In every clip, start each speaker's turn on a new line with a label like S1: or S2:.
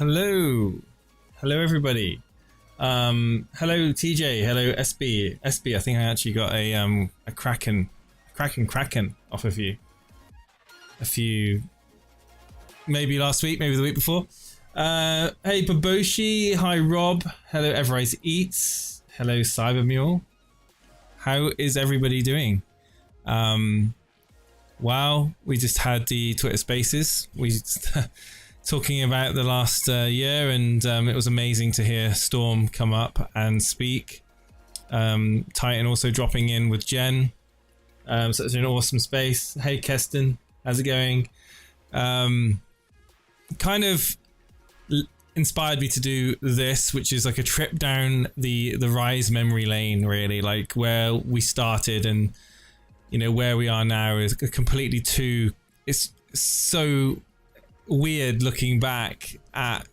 S1: Hello. Hello, everybody. Hello, TJ. Hello, SB. SB, I think I actually got a Kraken off of you. A few, maybe last week, maybe the week before. Hey, Baboshi. Hi, Rob. Hello, EverRise Eats. Hello, Cybermule. How is everybody doing? Wow, we just had the Twitter Spaces. We just talking about the last year, and it was amazing to hear Storm come up and speak. Titan also dropping in with Jen. Such an awesome space. Hey, Keston, how's it going? Kind of inspired me to do this, which is like a trip down the Rise memory lane, really, like where we started and where we are now is completely too. It's so weird looking back at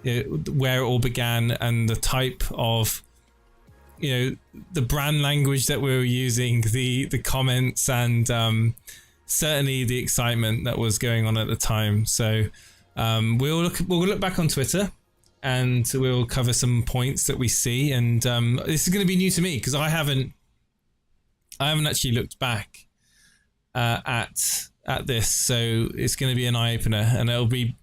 S1: where it all began and the type of the brand language that we were using, the comments, and certainly the excitement that was going on at the time. So we'll look back on Twitter and we'll cover some points that we see, and this is going to be new to me because I haven't actually looked back at this, so it's going to be an eye-opener, and it'll be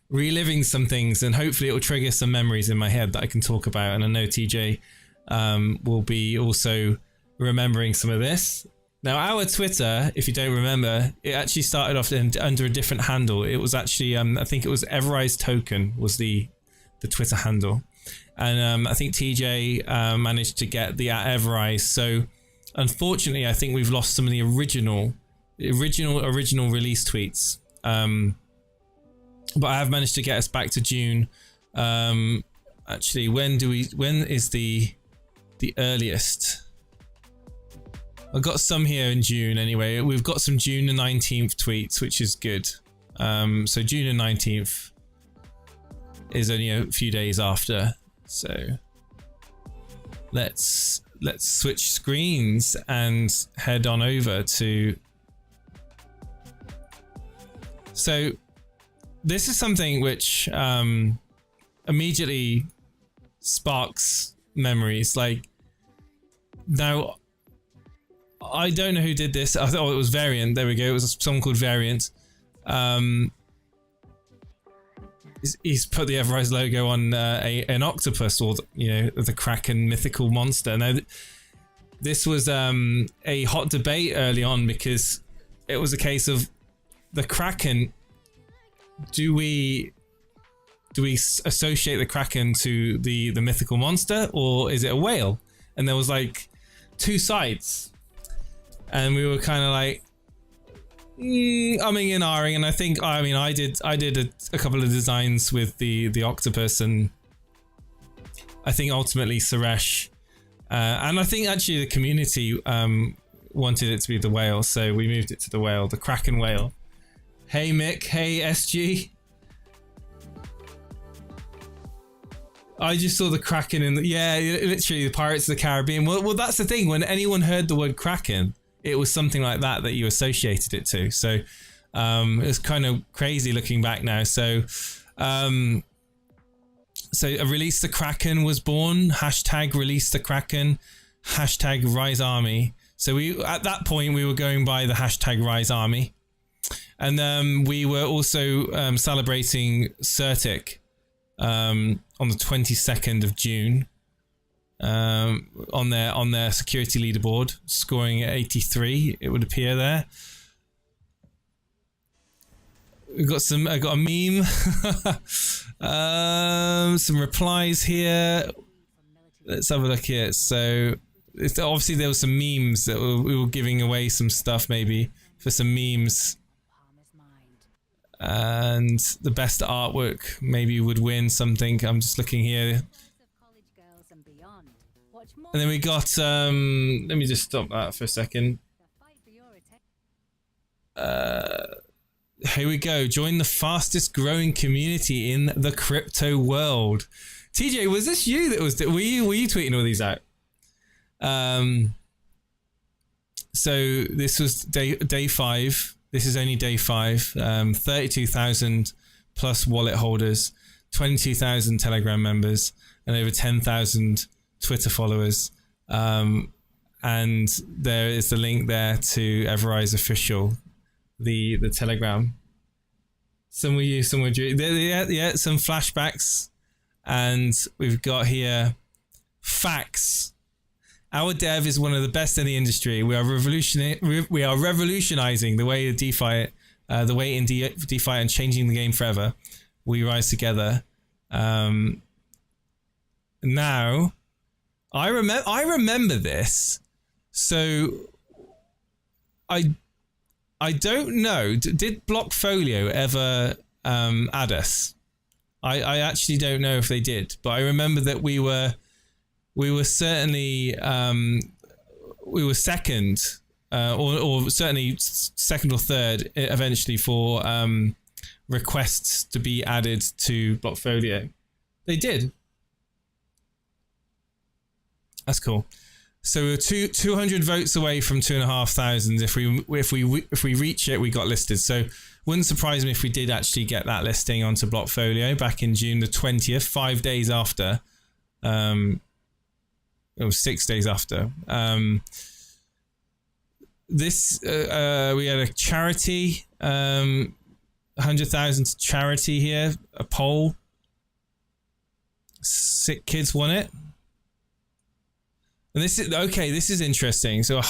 S1: reliving some things, and hopefully it will trigger some memories in my head that I can talk about. And I know TJ will be also remembering some of this. Now, our Twitter, if you don't remember, it actually started off under a different handle. It was actually I think it was EverRise Token was the Twitter handle, and I think TJ managed to get the @EverRise. So unfortunately, I think we've lost some of the original release tweets. But I have managed to get us back to June. Actually, when is the earliest? I've got some here in June anyway. We've got some June the 19th tweets, which is good. So June the 19th is only a few days after. So let's switch screens and head on over to. So this is something which immediately sparks memories. Like, now, I don't know who did this. I thought it was Variant. There we go. It was someone called Variant. He's put the EverRise logo on an octopus, or the Kraken mythical monster. Now, this was a hot debate early on because it was a case of the Kraken. Do we associate the Kraken to the mythical monster, or is it a whale? And there was like two sides, and we were kind of like umming and ahhing. And I did a couple of designs with the octopus, and I think ultimately Suresh and I think actually the community wanted it to be the whale, so we moved it to the whale, the Kraken whale. Hey Mick, hey SG. I just saw the Kraken in literally the Pirates of the Caribbean. Well, that's the thing. When anyone heard the word Kraken, it was something like that you associated it to. So it's kind of crazy looking back now. So a Release the Kraken was born. Hashtag Release the Kraken. Hashtag Rise Army. So at that point we were going by the hashtag Rise Army. And we were also celebrating Certic on the 22nd of June on their security leaderboard, scoring at 83. It would appear there. I got a meme, some replies here. Let's have a look here. So obviously there were some memes that we were giving away some stuff maybe for some memes. And the best artwork maybe would win something. I'm just looking here. And then we got, let me just stop that for a second. Here we go. Join the fastest growing community in the crypto world. TJ, was this you that was, were you tweeting all these out? So this was day 5. This is only day 5. 32,000 plus wallet holders. 22,000 Telegram members, and over 10,000 Twitter followers. And there is the link there to EverRise Official, the Telegram. Some will use, some will do. Yeah, some flashbacks. And we've got here facts. Our dev is one of the best in the industry. We are revolutionizing the way of DeFi, the way in DeFi, and changing the game forever. We rise together. Now, I remember this. So, I don't know. Did Blockfolio ever add us? I actually don't know if they did, but I remember that we were certainly we were second, or certainly second or third eventually for requests to be added to Blockfolio. They did. That's cool. So we're 200 votes away from 2,500. If we reach it, we got listed. So wouldn't surprise me if we did actually get that listing onto Blockfolio back in June the 20th, 5 days after. It was 6 days after. This we had a charity, 100,000 to charity here, a poll. Sick Kids won it. And this is okay. This is interesting. So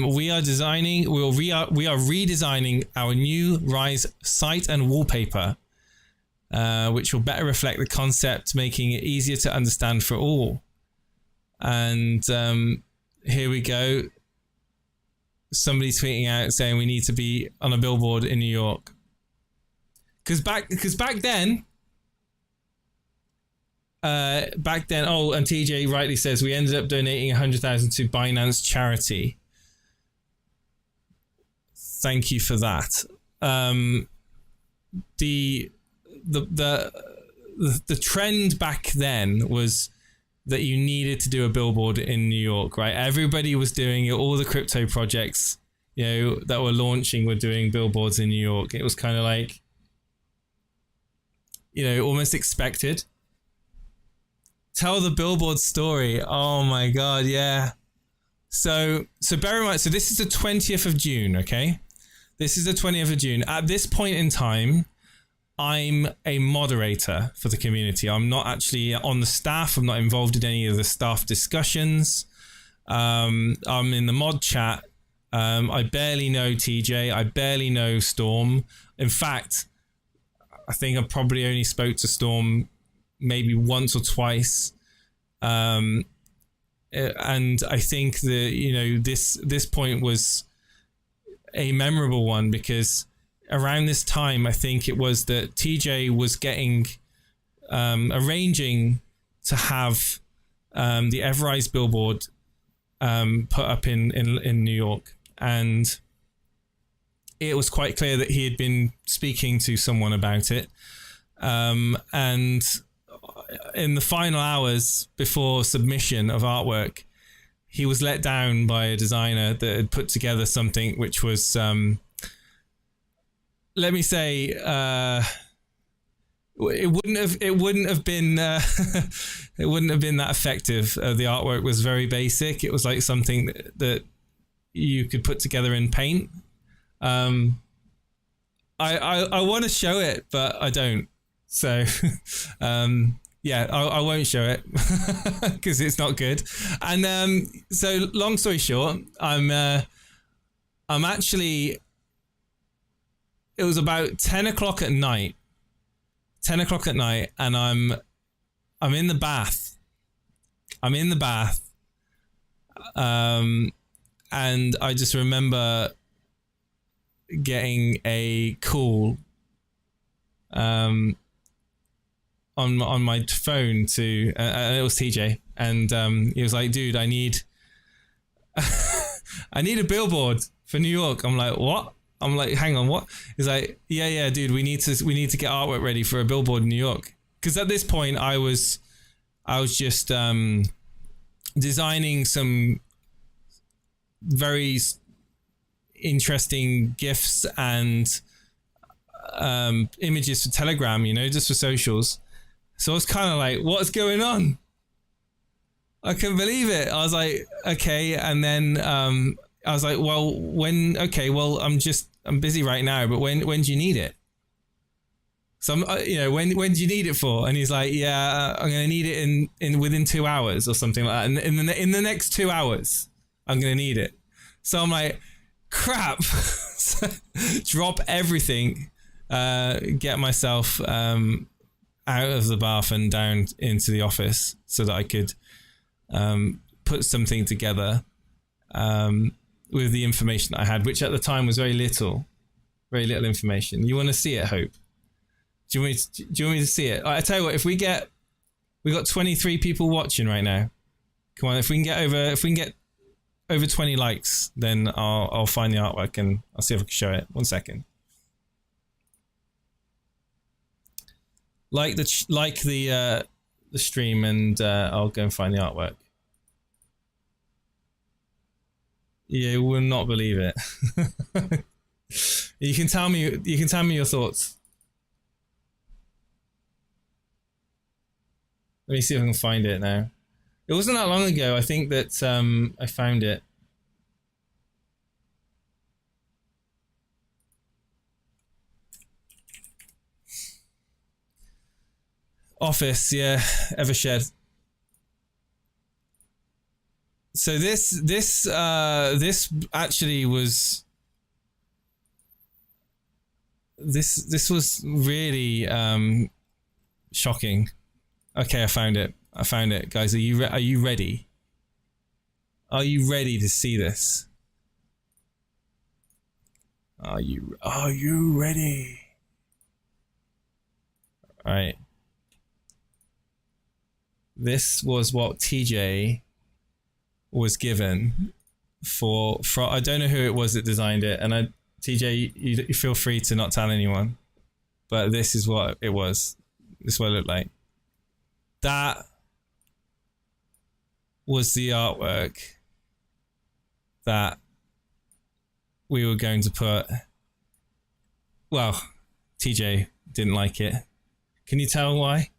S1: we are designing. We are redesigning our new Rise site and wallpaper, which will better reflect the concept, making it easier to understand for all. And here we go. Somebody tweeting out saying we need to be on a billboard in New York. Because back then. Oh, and TJ rightly says we ended up donating 100,000 to Binance charity. Thank you for that. The trend back then was that you needed to do a billboard in New York, right? Everybody was doing it. All the crypto projects, that were launching were doing billboards in New York. It was kind of like, almost expected. Tell the billboard story. Oh my God, yeah. So bear in mind, so this is the 20th of June, okay? This is the 20th of June. At this point in time, I'm a moderator for the community. I'm not actually on the staff. I'm not involved in any of the staff discussions. I'm in the mod chat. I barely know TJ. I barely know Storm. In fact, I think I probably only spoke to Storm maybe once or twice. And I think that, this point was a memorable one because around this time, I think it was that TJ was arranging to have the EverRise billboard put up in New York. And it was quite clear that he had been speaking to someone about it. And in the final hours before submission of artwork, he was let down by a designer that had put together something which was, let me say, it wouldn't have been it wouldn't have been that effective. The artwork was very basic. It was like something that you could put together in paint. I want to show it, but I don't. So, yeah, I won't show it because it's not good. And so, long story short, I'm actually. It was about 10 o'clock at night. 10 o'clock at night, and I'm in the bath. And I just remember getting a call on my phone to it was TJ, and he was like, dude, I need I need a billboard for New York. I'm like, what? I'm like, hang on, what? He's like, yeah, dude, we need to get artwork ready for a billboard in New York. Because at this point, I was just designing some very interesting GIFs and images for Telegram, just for socials. So I was kind of like, what's going on? I couldn't believe it. I was like, okay. And then I was like, well, when, okay, well, I'm busy right now, but when do you need it? So I'm, when do you need it for? And he's like, yeah, I'm going to need it in within 2 hours or something like that. And in the next 2 hours, I'm going to need it. So I'm like, crap. Drop everything, get myself out of the bath and down into the office so that I could put something together with the information that I had, which at the time was very little information. You want to see it, Hope? Do you want me to see it? I tell you what, we got 23 people watching right now. Come on, if we can get over 20 likes, then I'll find the artwork and I'll see if I can show it. 1 second. Like the stream, and I'll go and find the artwork. You will not believe it. You can tell me your thoughts. Let me see if I can find it now. It wasn't that long ago. I think that I found it. Office, yeah, Evershed. So this actually was this was really shocking. Okay, I found it, guys. Are you ready? Are you ready to see this? Are you ready? All right. This was what TJ was given for I don't know who it was that designed it, and TJ, you feel free to not tell anyone, but this is what it was. This is what it looked like. That was the artwork that we were going to put. Well, TJ didn't like it. Can you tell why?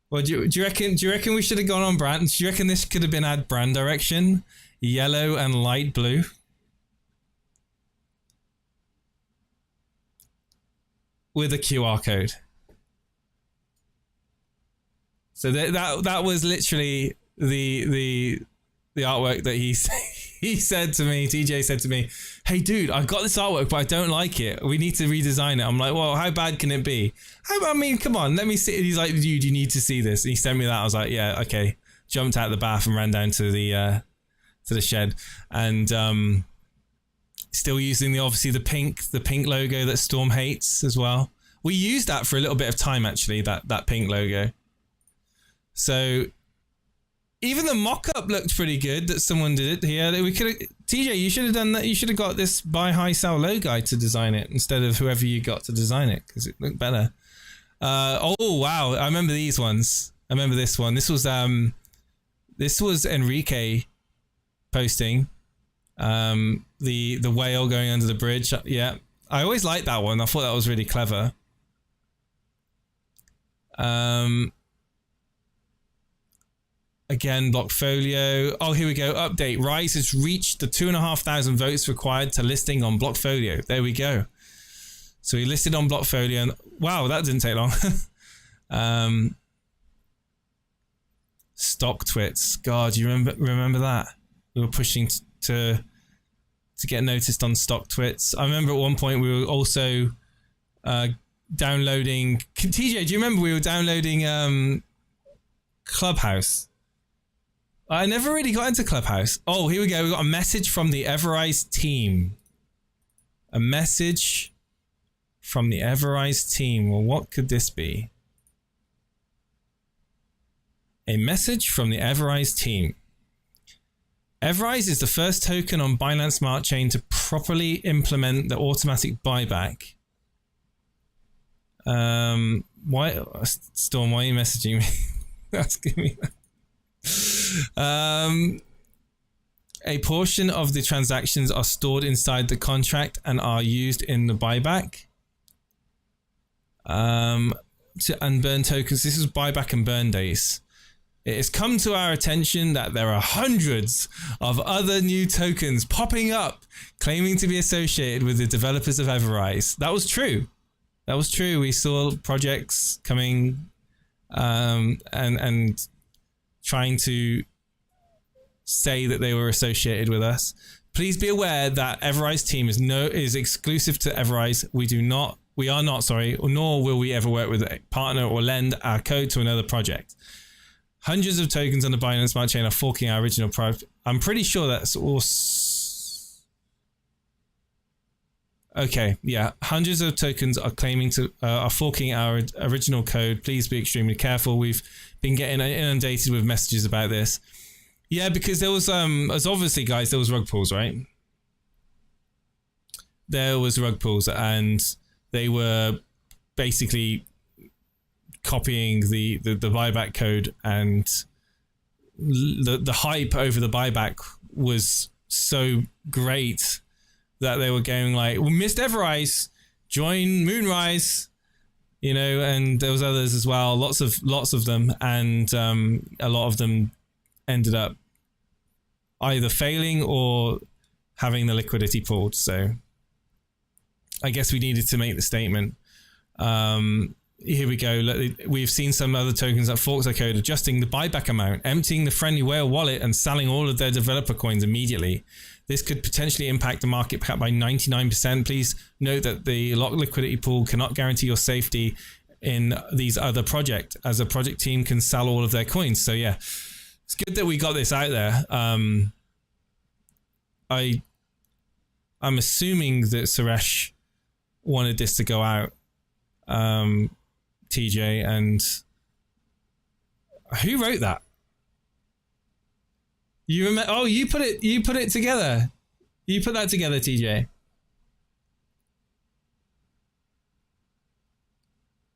S1: Well, do you reckon we should have gone on brand? Do you reckon this could have been ad brand direction? Yellow and light blue. With a QR code. So that was literally the artwork that he said to me. TJ said to me, "Hey dude, I've got this artwork, but I don't like it. We need to redesign it." I'm like, "Well, how bad can it be?" I mean, come on, let me see. He's like, "Dude, you need to see this." And he sent me that. I was like, "Yeah, okay." Jumped out of the bath and ran down to the shed, and still using obviously the pink logo that Storm hates as well. We used that for a little bit of time actually. That pink logo. So even the mock-up looked pretty good that someone did it here. We could have, TJ, you should have done that. You should have got this buy high sell low guy to design it instead of whoever you got to design it, because it looked better. Oh wow, I remember these ones. I remember this one. This was Enrique posting the whale going under the bridge. Yeah, I always liked that one. I thought that was really clever. Again, Blockfolio. Oh, here we go. Update. Rise has reached the 2,500 votes required to listing on Blockfolio. There we go. So we listed on Blockfolio, and wow, that didn't take long. Stock twits. God, you remember that? We were pushing to get noticed on stock twits. I remember at one point we were also downloading. TJ, do you remember we were downloading Clubhouse? I never really got into Clubhouse. Oh, here we go. We got a message from the EverRise team. A message from the EverRise team. Well, what could this be? A message from the EverRise team. EverRise is the first token on Binance Smart Chain to properly implement the automatic buyback. Why, Storm? Why are you messaging me? Asking me that. A portion of the transactions are stored inside the contract and are used in the buyback. and burn tokens. This is buyback and burn days. It has come to our attention that there are hundreds of other new tokens popping up claiming to be associated with the developers of EverRise. That was true. That was true. We saw projects coming and trying to say that they were associated with us. Please be aware that EverRise Team is exclusive to EverRise. We are not, nor will we ever work with a partner or lend our code to another project. Hundreds of tokens on the Binance Smart Chain are forking our original project. I'm pretty sure that's all. Okay, yeah. Hundreds of tokens are claiming to are forking our original code. Please be extremely careful. We've been getting inundated with messages about this. Yeah, because there was as obviously, guys, there was rug pulls, right? There was rug pulls, and they were basically copying the buyback code, and the hype over the buyback was so great that they were going like, "We missed EverRise, join Moonrise," you know, and there was others as well, lots of them, and a lot of them ended up either failing or having the liquidity pulled. So I guess we needed to make the statement. Here we go. We've seen some other tokens that forks their code, adjusting the buyback amount, emptying the Friendly Whale wallet, and selling all of their developer coins immediately. This could potentially impact the market cap by 99%. Please note that the locked liquidity pool cannot guarantee your safety in these other projects, as a project team can sell all of their coins. So yeah, it's good that we got this out there. I'm assuming that Suresh wanted this to go out. TJ, and who wrote that? You remember? Oh, you put it together. You put that together, TJ.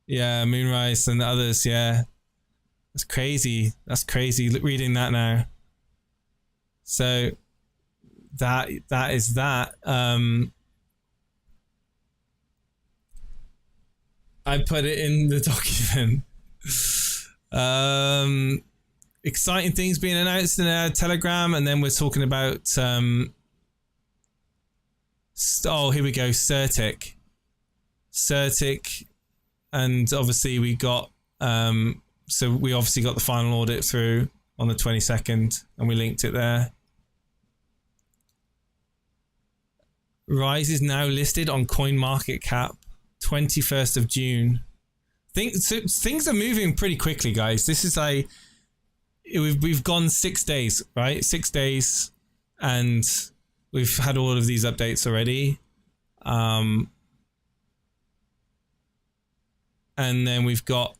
S1: Yeah, Moonrise and others. Yeah, that's crazy. That's crazy. Reading that now. So that is that. I put it in the document. Exciting things being announced in our Telegram, and then we're talking about oh, here we go, Certic, and obviously we got so we obviously got the final audit through on the 22nd, and we linked it there. Rise is now listed on CoinMarketCap. 21st of June. Things are moving pretty quickly, guys. This is like we've gone 6 days, right? 6 days, and we've had all of these updates already. And then we've got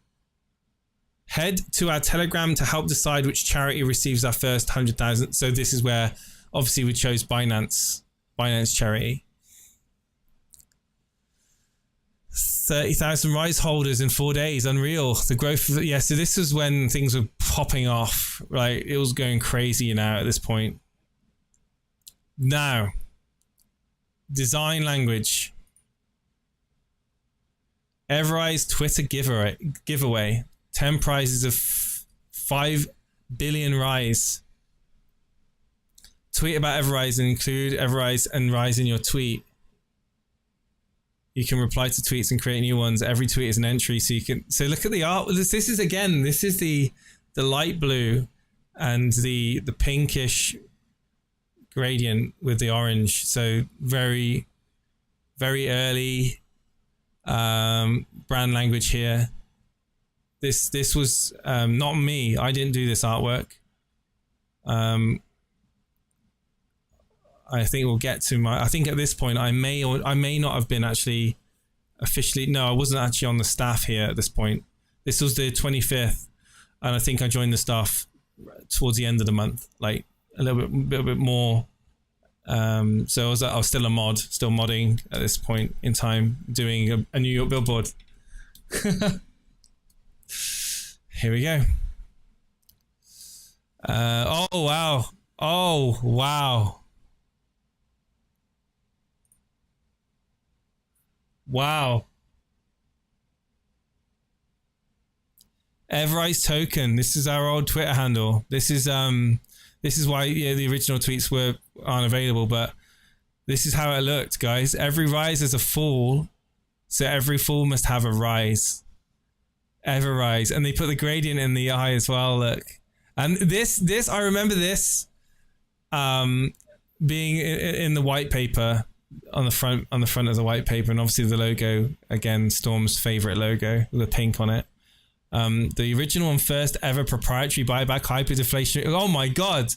S1: head to our Telegram to help decide which charity receives our first 100,000. So this is where obviously we chose Binance charity. 30,000 Rise holders in 4 days. Unreal. The growth of, yeah, so this was when things were popping off. Right, it was going crazy now at this point. Now, design language. EverRise Twitter giveaway. 10 prizes of 5 billion Rise. Tweet about EverRise and include EverRise and Rise in your tweet. You can reply to tweets and create new ones. Every tweet is an entry, so you can. So look at the art. This is again. This is the light blue and the pinkish gradient with the orange. So very, very early brand language here. This was not me. I didn't do this artwork. I think we'll get to my. I think at this point I may not have been actually officially. No, I wasn't actually on the staff here at this point. This was the 25th, and I think I joined the staff towards the end of the month, like a little bit more. So I was still a mod, still modding at this point in time, doing a New York Billboard. Here we go. Oh wow! Oh wow! Wow. EverRise token. This is our old Twitter handle. This is why the original tweets aren't available, but this is how it looked, guys. Every rise is a fall, so every fall must have a rise. EverRise, and they put the gradient in the eye as well. Look, and this I remember this being in the white paper on the front of the white paper, and obviously the logo again, Storm's favorite logo, with the pink on it. The original and first ever proprietary buyback hyperdeflationary. Oh my god,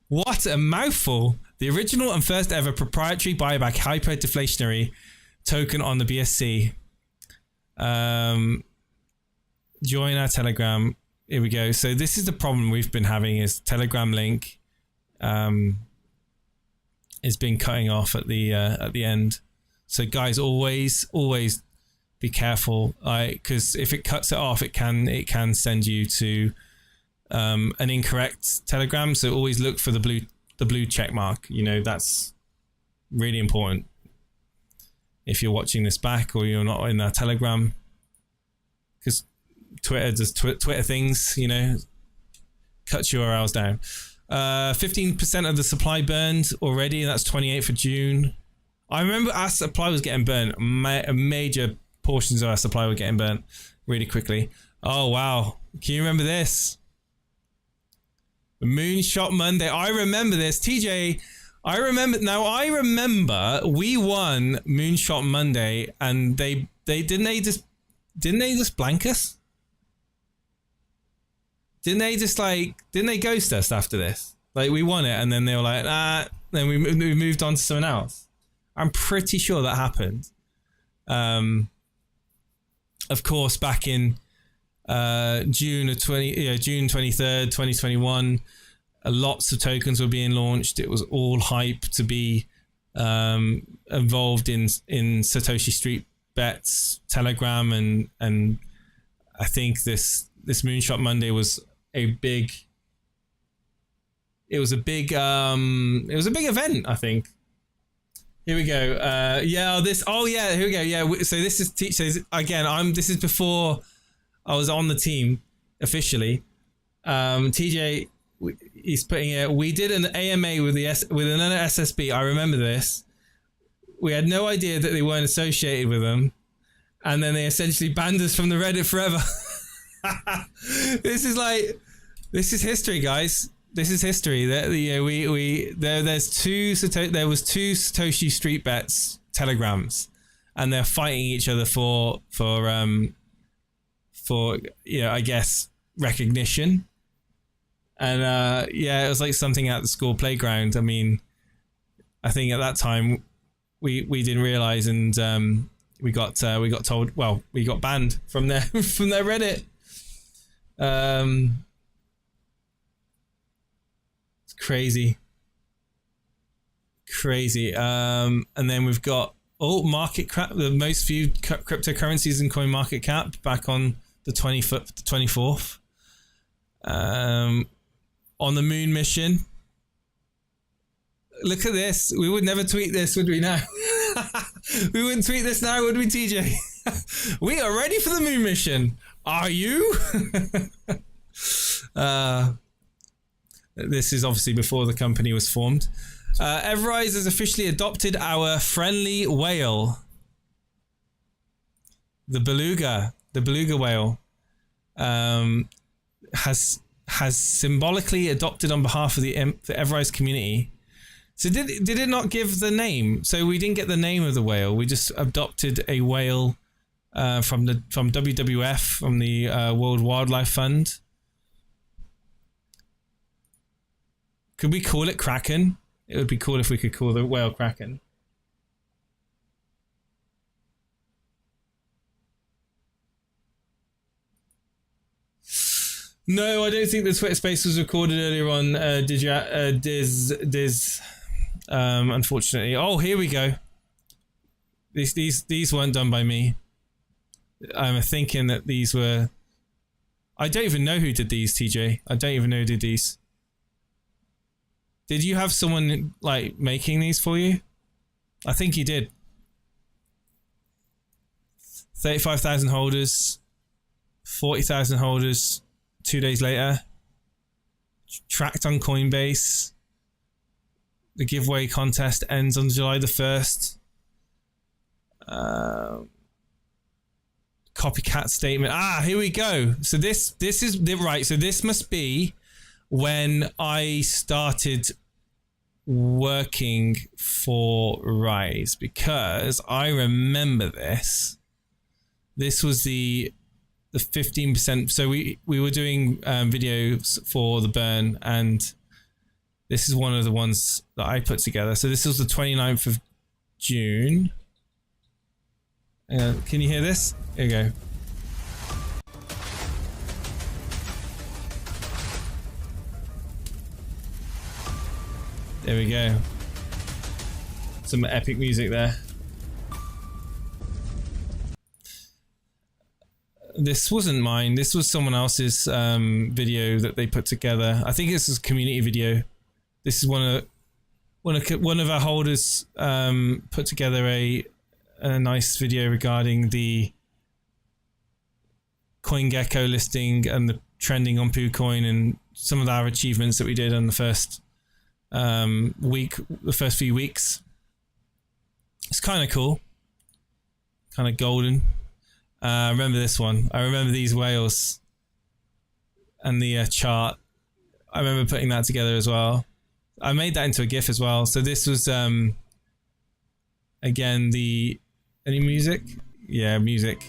S1: what a mouthful! The original and first ever proprietary buyback hyperdeflationary token on the BSC. Join our Telegram. Here we go. So this is the problem we've been having: is Telegram link is been cutting off at the end. So guys, always be careful, because if it cuts it off, it can send you to an incorrect Telegram. So always look for the blue check mark. You know, that's really important if you're watching this back or you're not in our Telegram, because Twitter does Twitter things, you know, cuts URLs down. 15% of the supply burned already, and that's 28th of June. I remember our supply was getting burnt. Major portions of our supply were getting burnt really quickly. Oh wow, can you remember this? Moonshot Monday. I remember this, TJ. I remember we won Moonshot Monday, and they didn't they just blank us? Didn't they ghost us after this? Like, we won it and then they were like, then we moved on to someone else. I'm pretty sure that happened. Of course, back in June 23rd, 2021, lots of tokens were being launched. It was all hype to be involved in Satoshi Street Bets, Telegram, and I think this Moonshot Monday was a big event, I think. Here we go. Here we go. Yeah. So this is again. This is before I was on the team officially. TJ, he's putting it. We did an AMA with another SSB. I remember this. We had no idea that they weren't associated with them, and then they essentially banned us from the Reddit forever. This is history, guys. This is history. There was two Satoshi Street Bets telegrams, and they're fighting each other for I guess recognition. And it was like something at the school playground. I mean, I think at that time we didn't realize, and we got told. Well, we got banned from their Reddit. It's crazy. And then we've got market cap, the most viewed cryptocurrencies in coin market cap back on the 24th. On the moon mission. Look at this. We would never tweet this, would we now? We wouldn't tweet this now, would we, TJ? We are ready for the moon mission. Are you? This is obviously before the company was formed. EverRise has officially adopted our friendly whale. The beluga whale has symbolically adopted on behalf of the EverRise community. So did it not give the name? So we didn't get the name of the whale. We just adopted a whale from WWF, from the World Wildlife Fund. Could we call it Kraken? It would be cool if we could call the whale Kraken. No, I don't think the Twitter space was recorded earlier on. Diz, unfortunately. Oh, here we go. These weren't done by me. I'm thinking that these were. I don't even know who did these, TJ. I don't even know who did these. Did you have someone like making these for you? I think you did. 35,000 holders. 40,000 holders 2 days later. Tracked on Coinbase. The giveaway contest ends on July the 1st. Copycat statement. Here we go. So this is right. So this must be when I started working for Rise, because I remember this. This was the 15%. So we were doing videos for the burn, and this is one of the ones that I put together. So this was the 29th of June. Can you hear this? Here we go. There we go. Some epic music there. This wasn't mine. This was someone else's video that they put together. I think this is a community video. This is one of our holders put together a nice video regarding the CoinGecko listing and the trending on PooCoin and some of our achievements that we did on the first the first few weeks. It's kind of cool, kind of golden. I remember this one. I remember these whales and the chart. I remember putting that together as well. I made that into a GIF as well. So this was again any music? Yeah, music.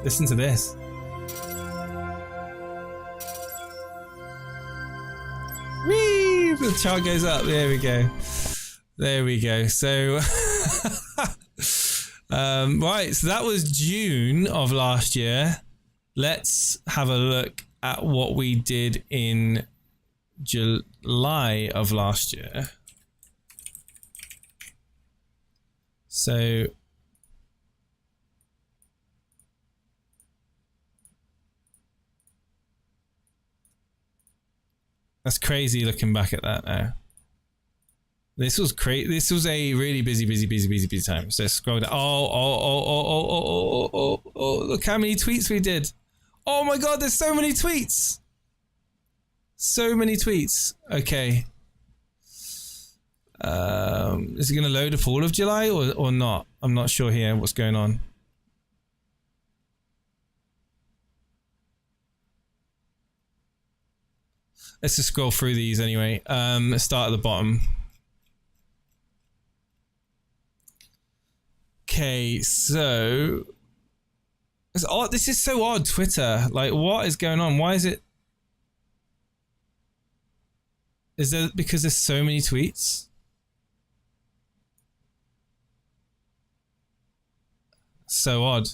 S1: Listen to this. Whee! The chart goes up. There we go. There we go. So right, so that was June of last year. Let's have a look at what we did in July of last year. So that's crazy looking back at that now. This was crazy. This was a really busy time. So scroll down. Oh, look how many tweets we did. Oh my God, there's so many tweets. So many tweets. Okay. Is it going to load up all of July or not? I'm not sure here what's going on. Let's just scroll through these anyway. Let's start at the bottom. Okay, so it's odd. This is so odd, Twitter. Like, what is going on? Why is it? Is there because there's so many tweets? So odd.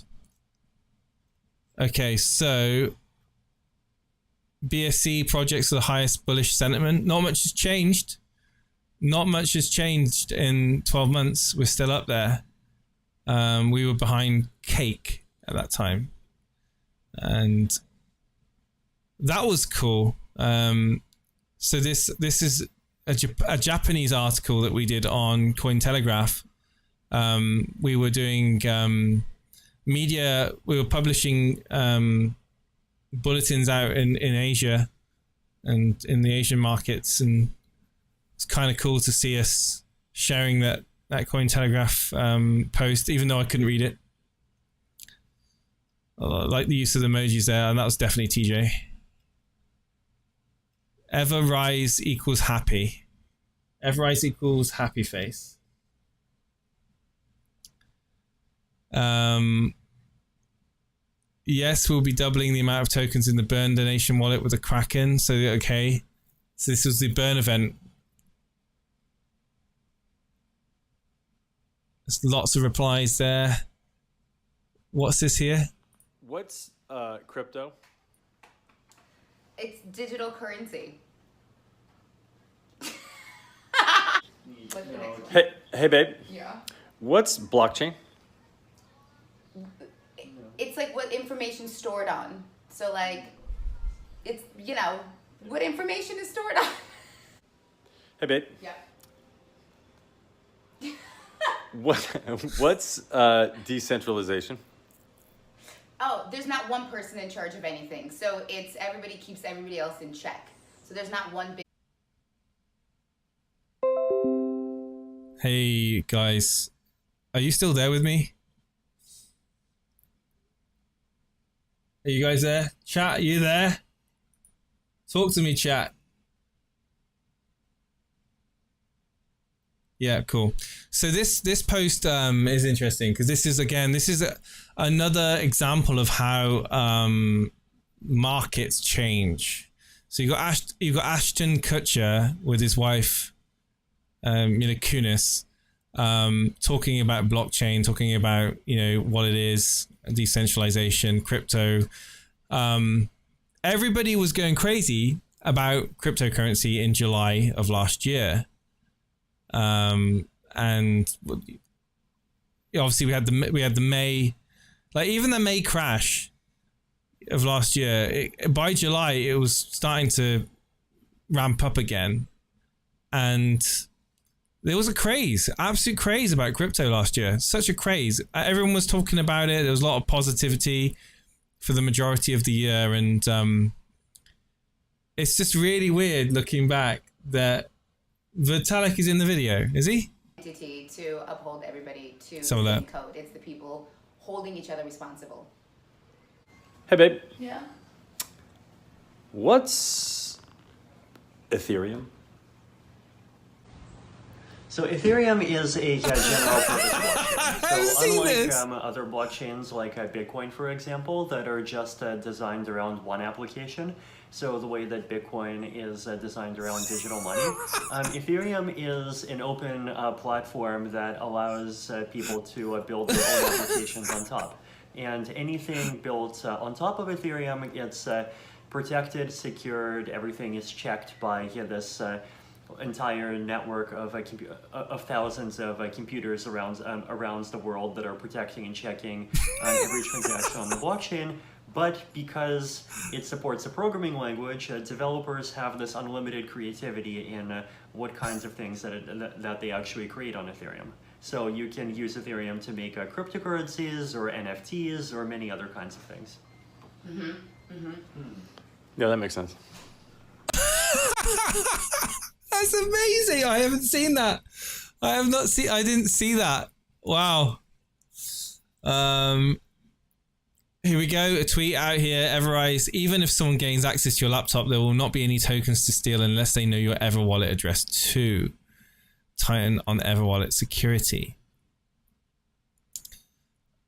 S1: Okay, so BSC projects with the highest bullish sentiment. Not much has changed. Not much has changed in 12 months. We're still up there. We were behind Cake at that time, and that was cool. So this is a Japanese article that we did on Cointelegraph. We were doing media. We were publishing bulletins out in Asia and in the Asian markets, and it's kind of cool to see us sharing that Cointelegraph post, even though I couldn't read it. I like the use of the emojis there, and that was definitely TJ. EverRise equals happy. EverRise equals happy face. Yes, we'll be doubling the amount of tokens in the Burn donation wallet with the Kraken. So, okay. So this was the Burn event. There's lots of replies there. What's this here?
S2: What's crypto?
S3: It's digital currency.
S2: Hey, babe.
S3: Yeah.
S2: What's blockchain?
S3: It's like what information's stored on. So like, it's, you know, what information is stored on.
S2: Hey, babe.
S3: Yeah.
S2: What's decentralization?
S3: Oh, there's not one person in charge of anything. So it's everybody keeps everybody else in check. So there's not one big.
S1: Hey guys, are you still there with me? Are you guys there? Chat, are you there? Talk to me, chat. Yeah, cool. So this post is interesting because this is another example of how markets change. So you got Ashton Kutcher with his wife Mila Kunis talking about blockchain, talking about what it is, decentralization, crypto. Everybody was going crazy about cryptocurrency in July of last year. And obviously we had the May, like even the May crash of last year, by July it was starting to ramp up again, and there was a craze, absolute craze about crypto last year. Such a craze. Everyone was talking about it. There was a lot of positivity for the majority of the year, and it's just really weird looking back that Vitalik is in the video, is he?
S3: Entity to uphold everybody to the
S1: Some of
S3: same
S1: that.
S3: code. It's the people holding each other responsible.
S2: Hey, babe.
S3: Yeah.
S2: What's Ethereum?
S4: So Ethereum is a general purpose blockchain.
S1: I've
S4: So
S1: seen
S4: unlike
S1: this.
S4: other blockchains like Bitcoin, for example, that are just designed around one application, so the way that Bitcoin is designed around digital money, Ethereum is an open platform that allows people to build their own applications on top. And anything built on top of Ethereum, it's protected, secured, everything is checked by this entire network of thousands of computers around the world that are protecting and checking every transaction on the blockchain. But because it supports a programming language, developers have this unlimited creativity in what kinds of things that they actually create on Ethereum. So you can use Ethereum to make cryptocurrencies or NFTs or many other kinds of things.
S2: Yeah, that makes sense.
S1: That's amazing. I haven't seen that. I didn't see that. Wow. Here we go. A tweet out here. EverRise. Even if someone gains access to your laptop, there will not be any tokens to steal unless they know your EverWallet address too. Tighten on EverWallet security.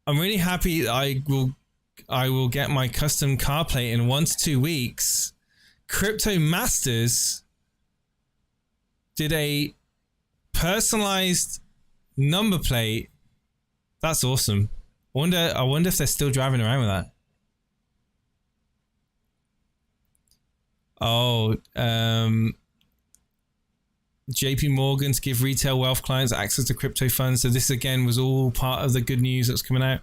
S1: I'm really happy that I will get my custom car plate in 1 to 2 weeks. Crypto Masters did a personalized number plate. That's awesome. I wonder if they're still driving around with that. Oh, JP Morgan to give retail wealth clients access to crypto funds. So this again was all part of the good news that's coming out.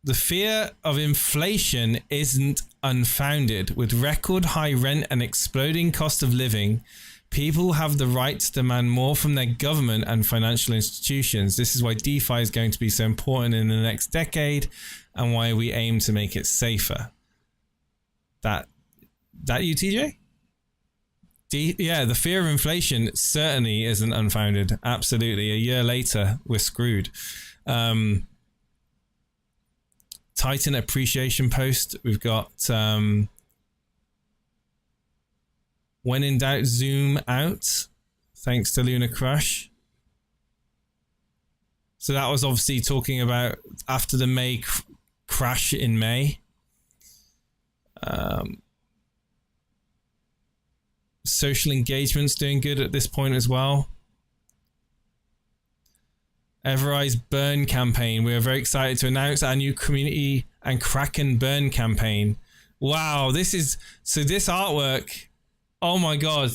S1: The fear of inflation isn't unfounded. With record high rent and exploding cost of living, people have the right to demand more from their government and financial institutions. This is why DeFi is going to be so important in the next decade and why we aim to make it safer. That you, TJ? Yeah, the fear of inflation certainly isn't unfounded. Absolutely. A year later, we're screwed. Titan appreciation post. We've got when in doubt, zoom out. Thanks to Luna Crush. So that was obviously talking about after the May crash in May. Social engagement's doing good at this point as well. EverRise Burn campaign. We are very excited to announce our new community and Kraken Burn campaign. Wow, this artwork. Oh my god.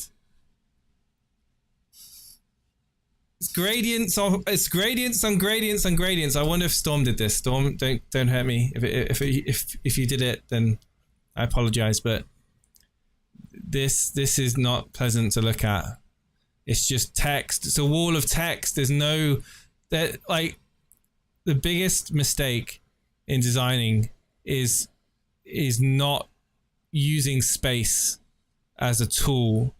S1: It's gradients on gradients on gradients. I wonder if Storm did this. Storm, don't hurt me. If you did it, then I apologize, but this is not pleasant to look at. It's just text. It's a wall of text. There's no that like the biggest mistake in designing is not using space as a tool.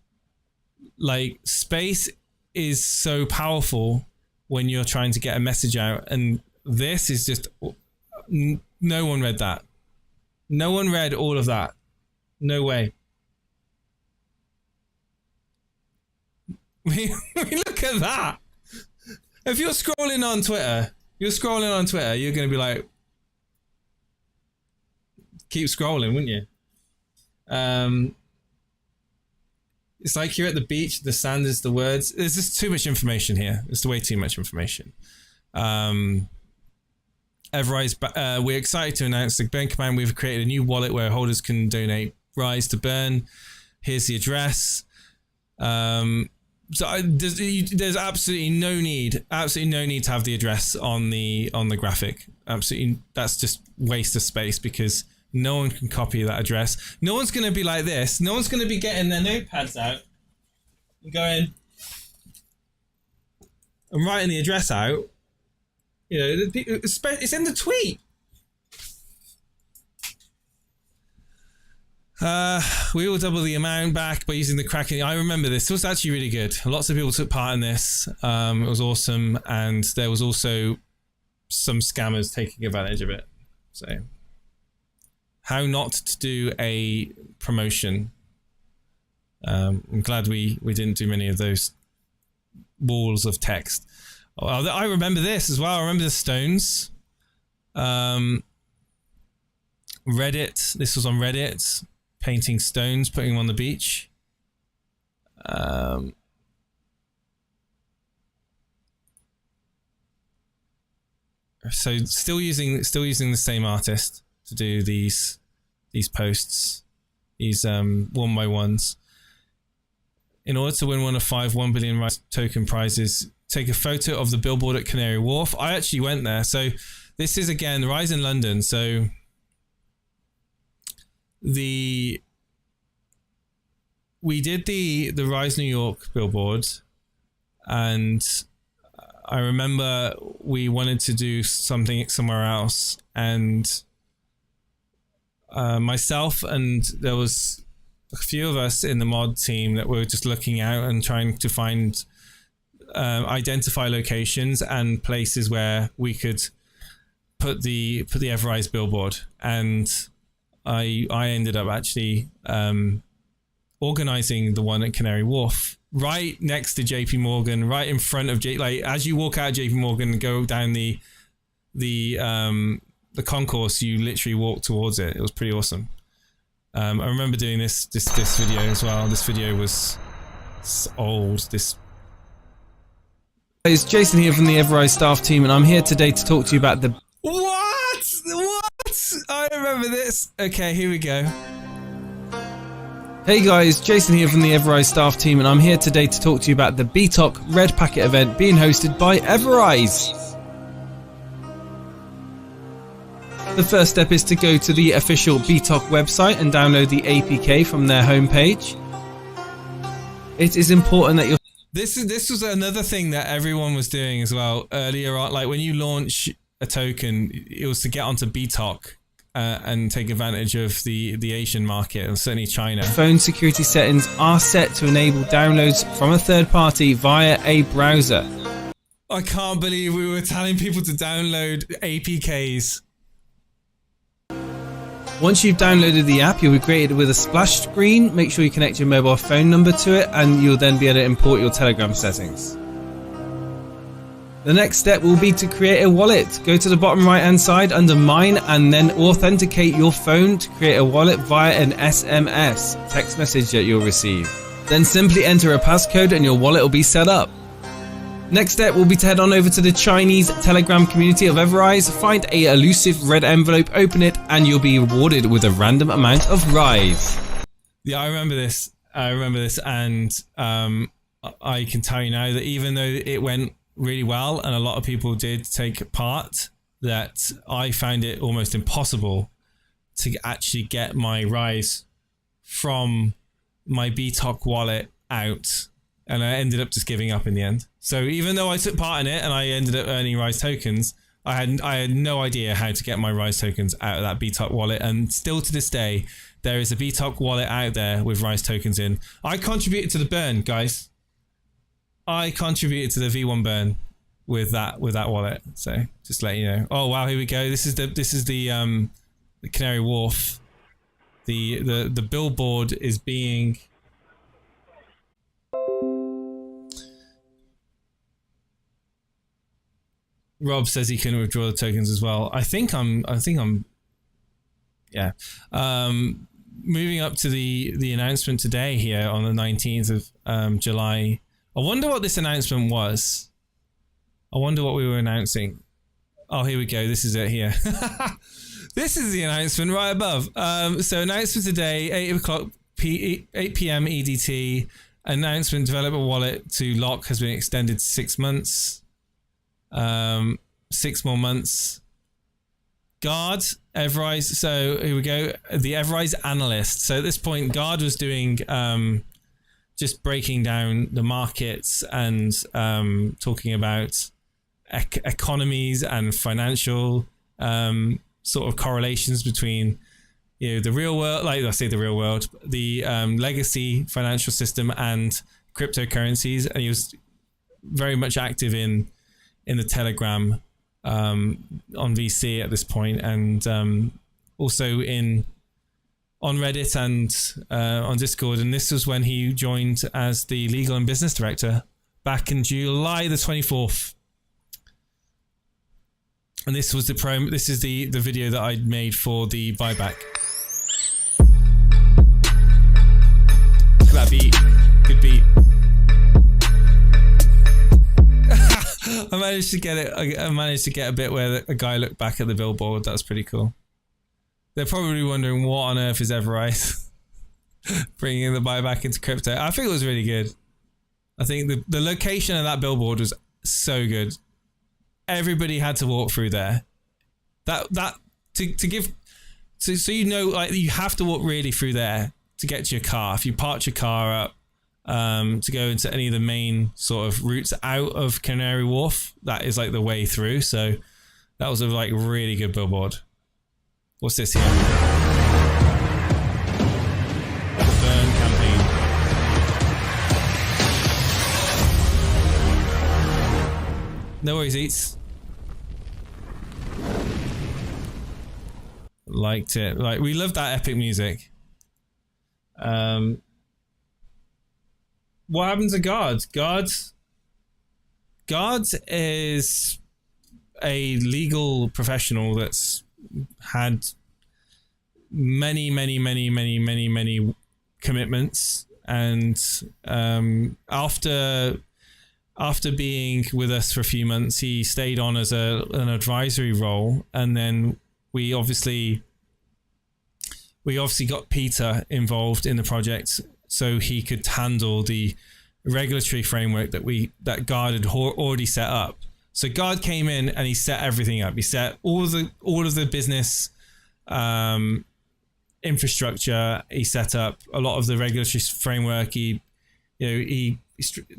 S1: Like, space is so powerful when you're trying to get a message out, and this is just, no one read that. No one read all of that. No way. Look at that. If you're scrolling on Twitter, you're going to be like, keep scrolling, wouldn't you? It's like you're at the beach, the sand is the words. There's just too much information here. There's way too much information. EverRise, we're excited to announce the Burn command. We've created a new wallet where holders can donate Rise to Burn. Here's the address. There's absolutely no need to have the address on the graphic. Absolutely, that's just waste of space because no one can copy that address. No one's going to be like this. No one's going to be getting their notepads out and going and writing the address out. You know, it's in the tweet. We will double the amount back by using the Kraken. I remember this. It was actually really good. Lots of people took part in this. It was awesome. And there was also some scammers taking advantage of it. So, how not to do a promotion. I'm glad we didn't do many of those walls of text. Oh, I remember this as well. I remember the stones. Reddit. This was on Reddit. Painting stones, putting them on the beach. So still using the same artist to do these posts, these 1x1s. In order to win one of 5 1 billion Rise token prizes, take a photo of the billboard at Canary Wharf. I actually went there. So this is again Rise in London. So we did the Rise New York billboard, and I remember we wanted to do something somewhere else, and myself and there was a few of us in the mod team that were just looking out and trying to find identify locations and places where we could put the EverRise billboard, and I ended up actually organizing the one at Canary Wharf, right next to JP Morgan, right in front of like as you walk out of JP Morgan and go down the concourse, you literally walk towards it. It was pretty awesome. I remember doing this video as well. This video was old.
S5: It's Jason here from the EverRise staff team, and I'm here today to talk to you about the...
S1: What? I remember this. Okay, here we go.
S5: Hey guys, Jason here from the EverRise staff team, and I'm here today to talk to you about the BTOC Red Packet event being hosted by EverRise. The first step is to go to the official BTOC website and download the APK from their homepage. It is important that you're...
S1: This was another thing that everyone was doing as well earlier on. Like when you launch a token, it was to get onto BTOC and take advantage of the Asian market, and certainly China.
S5: Phone security settings are set to enable downloads from a third party via a browser.
S1: I can't believe we were telling people to download APKs.
S5: Once you've downloaded the app, you'll be greeted with a splash screen. Make sure you connect your mobile phone number to it, and you'll then be able to import your Telegram settings. The next step will be to create a wallet. Go to the bottom right hand side under Mine and then authenticate your phone to create a wallet via an SMS text message that you'll receive. Then simply enter a passcode and your wallet will be set up. Next step will be to head on over to the Chinese Telegram community of EverRise, find a elusive red envelope, open it, and you'll be rewarded with a random amount of Rise.
S1: Yeah, I remember this, and I can tell you now that even though it went really well and a lot of people did take part, that I found it almost impossible to actually get my Rise from my BTOC wallet out, and I ended up just giving up in the end. So even though I took part in it and I ended up earning Rise tokens, I had no idea how to get my Rise tokens out of that BTOC wallet, and still to this day, there is a BTOC wallet out there with Rise tokens in. I contributed to the burn, guys. I contributed to the V1 burn with that wallet. So just let you know. Oh wow, here we go. This is the Canary Wharf. The billboard is being Rob says he couldn't withdraw the tokens as well. I think I'm yeah. Moving up to the announcement today here on the 19th of July. I wonder what this announcement was. I wonder what we were announcing. Oh, here we go. This is it here. This is the announcement right above. So announcement today, 8 p.m. EDT. Announcement, developer wallet to lock has been extended to 6 months. 6 more months. Guard, EverRise. So here we go. The EverRise analyst. So at this point, Guard was doing just breaking down the markets and talking about economies and financial sort of correlations between, you know, the real world, like I say the real world, the legacy financial system and cryptocurrencies. And he was very much active in the Telegram on VC at this point, and also on Reddit and on Discord. And this was when he joined as the legal and business director back in July the 24th. And this was this is the video that I made for the buyback. Look at that beat. Good beat. I managed to get it. I managed to get a bit where a guy looked back at the billboard. That was pretty cool. They're probably wondering what on earth is EverRise bringing the buyback into crypto. I think it was really good. I think the location of that billboard was so good. Everybody had to walk through there. So you know, like, you have to walk really through there to get to your car. If you park your car up to go into any of the main sort of routes out of Canary Wharf, that is like the way through. So that was a like really good billboard. What's this here? The burn campaign. No worries, Eats. Liked it. Like, we love that epic music. What happened to Guard? Guard is a legal professional that's had many commitments, and after being with us for a few months, he stayed on as an advisory role, and then we obviously got Peter involved in the project so he could handle the regulatory framework that Guard had already set up. So Guard came in and he set everything up. He set all of the business infrastructure. He set up a lot of the regulatory framework. The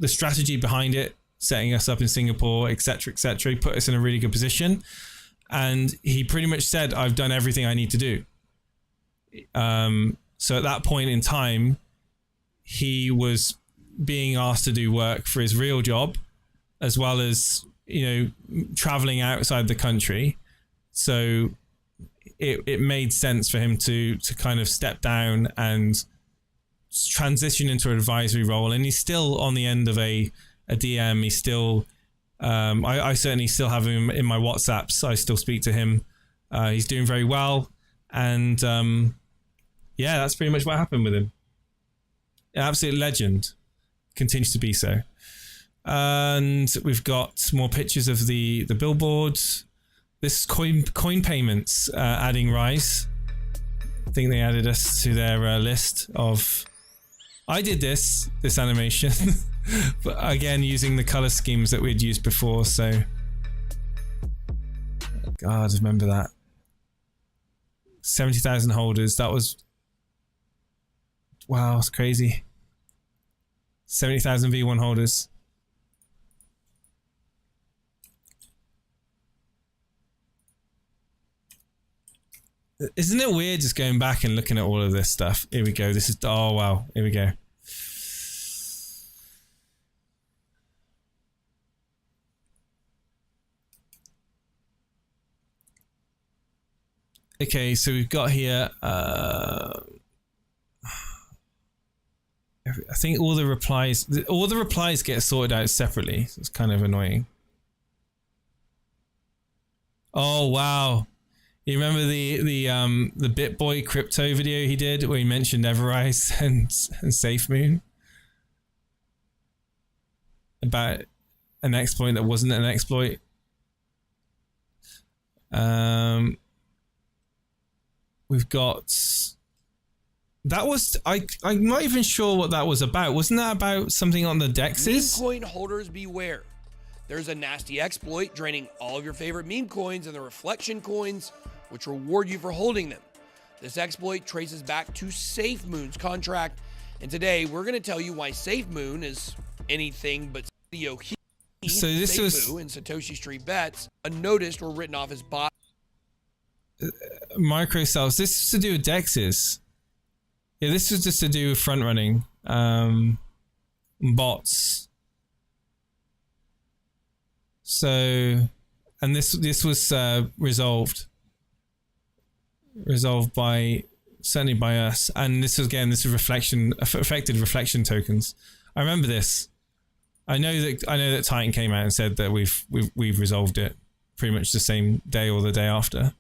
S1: strategy behind it, setting us up in Singapore, etc., etc. He put us in a really good position, and he pretty much said, "I've done everything I need to do." So at that point in time, he was being asked to do work for his real job, as well as, you know, traveling outside the country. So it made sense for him to kind of step down and transition into an advisory role. And he's still on the end of a DM. He's still, I certainly still have him in my WhatsApps. I still speak to him. He's doing very well. And yeah, that's pretty much what happened with him. An absolute legend. Continues to be so. And we've got more pictures of the billboard. This coin payments adding Rise. I think they added us to their list of... I did this animation, but again, using the color schemes that we'd used before, so... God, remember that. 70,000 holders, that was... Wow, it's crazy. 70,000 V1 holders. Isn't it weird just going back and looking at all of this stuff? Here we go. This is, oh wow, here we go. Okay, so we've got here, I think all the replies get sorted out separately. So it's kind of annoying. Oh wow. You remember the BitBoy crypto video he did where he mentioned EverRise and SafeMoon? About an exploit that wasn't an exploit. We've got, that was, I'm not even sure what that was about. Wasn't that about something on the dexes?
S6: Meme coin holders beware. There's a nasty exploit draining all of your favorite meme coins and the reflection coins, which reward you for holding them. This exploit traces back to SafeMoon's contract, and today we're going to tell you why SafeMoon is anything but COHE.
S1: So this was
S6: and Satoshi Street bets unnoticed were written off as bot.
S1: Microcells. This is to do with dexes. Yeah, this was just to do with front running bots. So, and this was resolved by, certainly by us, and this was, again, this is affected reflection tokens. I remember this. I know that Titan came out and said that we've resolved it pretty much the same day or the day after.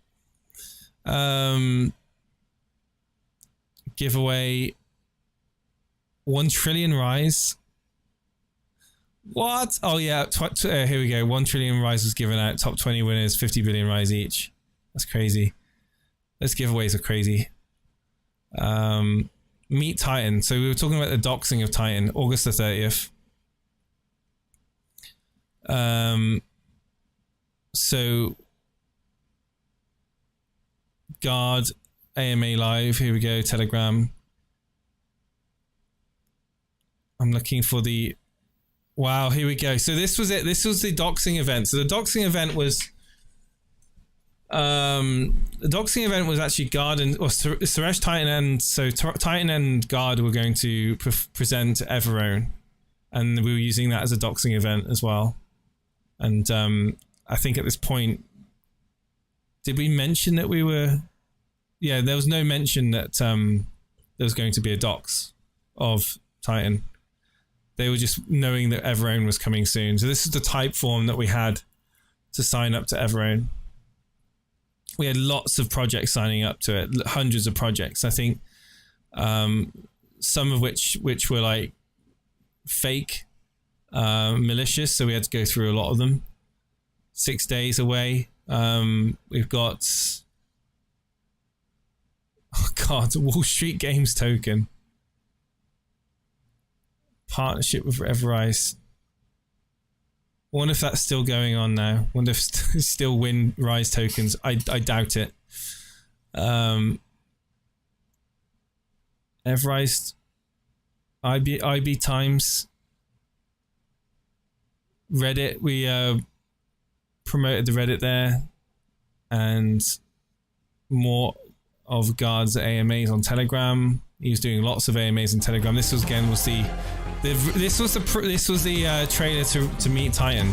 S1: Giveaway 1 trillion rise. What? Oh yeah, here we go. 1 trillion rise was given out. Top 20 winners, 50 billion rise each. That's crazy. Those giveaways are crazy. Meet Titan. So we were talking about the doxing of Titan, August the 30th. So Guard, AMA Live, here we go, Telegram. I'm looking for the, wow, here we go. So this was it. This was the doxing event. So the doxing event was, actually Guard and, or Suresh Titan, and so Titan and Guard were going to present EverOwn, and we were using that as a doxing event as well. And I think at this point, did we mention that we were, yeah, there was no mention that there was going to be a dox of Titan. They were just knowing that EverOwn was coming soon. So this is the type form that we had to sign up to EverOwn. We had lots of projects signing up to it, hundreds of projects. I think some of which were like fake, malicious, so we had to go through a lot of them. 6 days away. We've got, oh god, Wall Street Games token. Partnership with EverRise. Wonder if that's still going on now. Wonder if still win Rise tokens. I doubt it. EverRise, IB Times, Reddit. We promoted the Reddit there, and more of Guard's AMAs on Telegram. He was doing lots of AMAs on Telegram. This was again this was the trailer to meet Titan.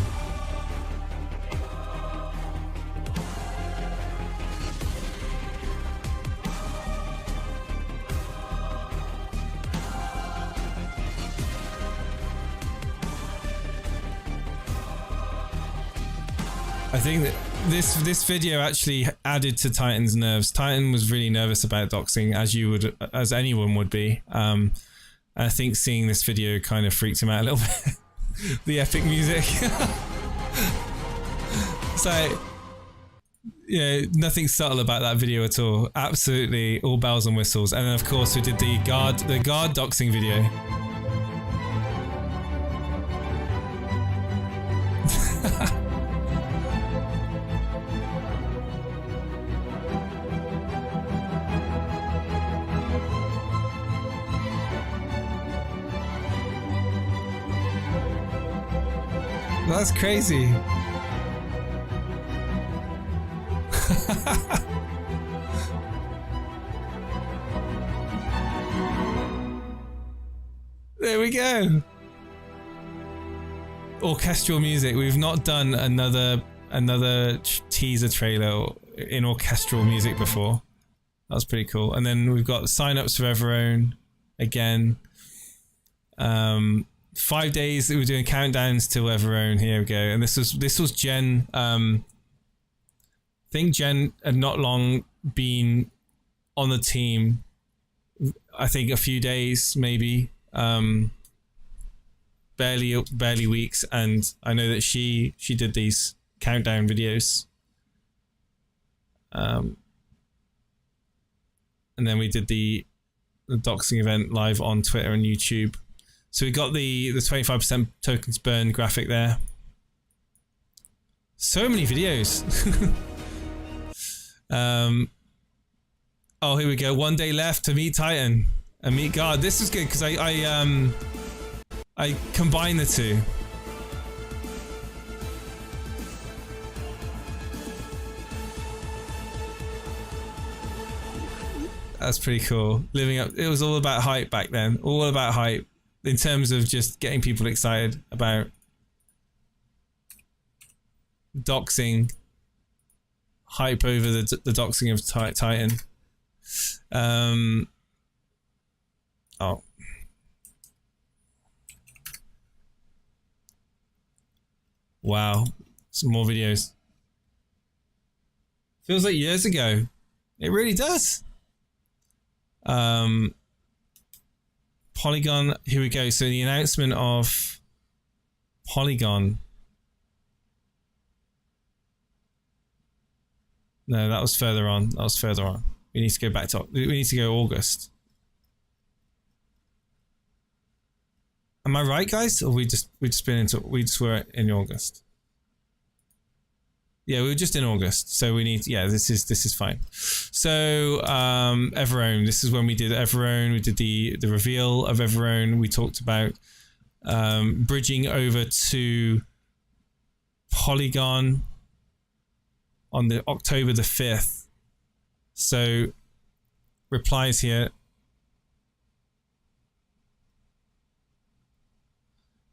S1: I think that this video actually added to Titan's nerves. Titan was really nervous about doxing, as anyone would be. I think seeing this video kind of freaked him out a little bit. The epic music. So, yeah, nothing subtle about that video at all. Absolutely all bells and whistles. And then of course we did the guard doxing video. That's crazy. There we go. Orchestral music. We've not done another teaser trailer in orchestral music before. That was pretty cool. And then we've got sign-ups for EverOwn again. 5 days that we're doing countdowns till EverOwn. Here we go. And this was Jen. I think Jen had not long been on the team. I think a few days, maybe. Barely weeks, and I know that she did these countdown videos. And then we did the Doxxing event live on Twitter and YouTube. So we got the 25% tokens burn graphic there. So many videos. Oh, here we go. 1 day left to meet Titan and meet God. This is good because I combine the two. That's pretty cool. Living up, it was all about hype back then. All about hype in terms of just getting people excited about doxing, hype over the doxing of Titan. Oh. Wow, some more videos. Feels like years ago. It really does. Polygon, here we go. So the announcement of Polygon. No, that was further on. That was further on. We need to go back to, we need to go August. Am I right, guys? Or we just were in August? Yeah, we were just in August, so we need. Yeah, this is fine. So EverOwn. This is when we did EverOwn. We did the reveal of EverOwn. We talked about bridging over to Polygon on the October the 5th. So replies here.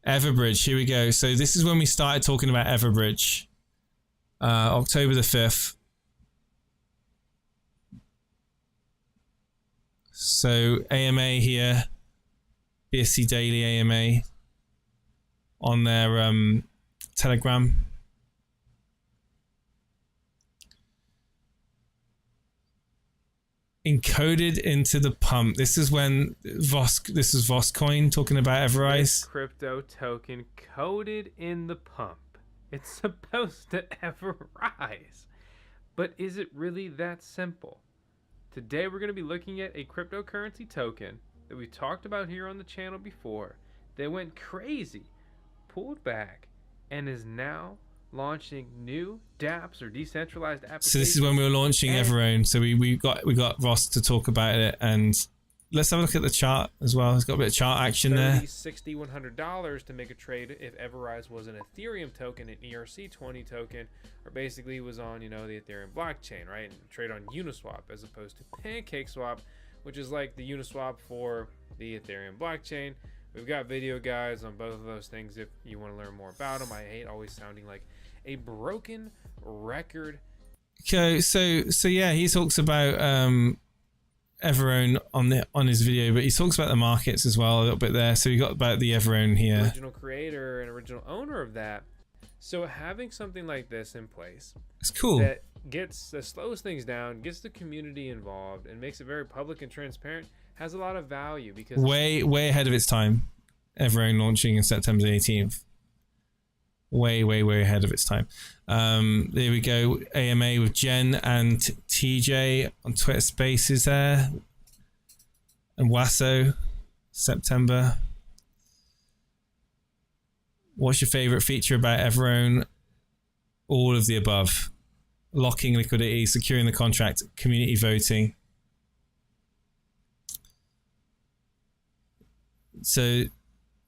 S1: Everbridge, here we go. So this is when we started talking about Everbridge. October the 5th. So AMA here. BSC Daily AMA on their Telegram. Encoded into the pump. This is when this is Voscoin talking about EverRise.
S7: Crypto token coded in the pump. It's supposed to EverRise. But is it really that simple? Today we're going to be looking at a cryptocurrency token that we talked about here on the channel before that went crazy, pulled back, and is now launching new dApps or decentralized applications.
S1: So this is when we were launching EverOwn. So we got Ross to talk about it, and let's have a look at the chart as well. It's got a bit of chart action there.
S7: $60, $100 to make a trade if EverRise was an Ethereum token, an ERC20 token, or basically was on, you know, the Ethereum blockchain, right? And trade on Uniswap as opposed to PancakeSwap, which is like the Uniswap for the Ethereum blockchain. We've got video guides on both of those things if you want to learn more about them. I hate always sounding like a broken record.
S1: Okay, so yeah, he talks about EverOwn on his video, but he talks about the markets as well a little bit there. So we got about the EverOwn here.
S7: Original creator and original owner of that. So having something like this in place,
S1: it's cool.
S7: That slows things down, gets the community involved, and makes it very public and transparent, has a lot of value because
S1: way ahead of its time. EverOwn launching in September the 18th. Way ahead of its time. There we go. AMA with Jen and TJ on Twitter Spaces there. And Wasso, September. What's your favorite feature about EverOwn? All of the above. Locking liquidity, securing the contract, community voting. So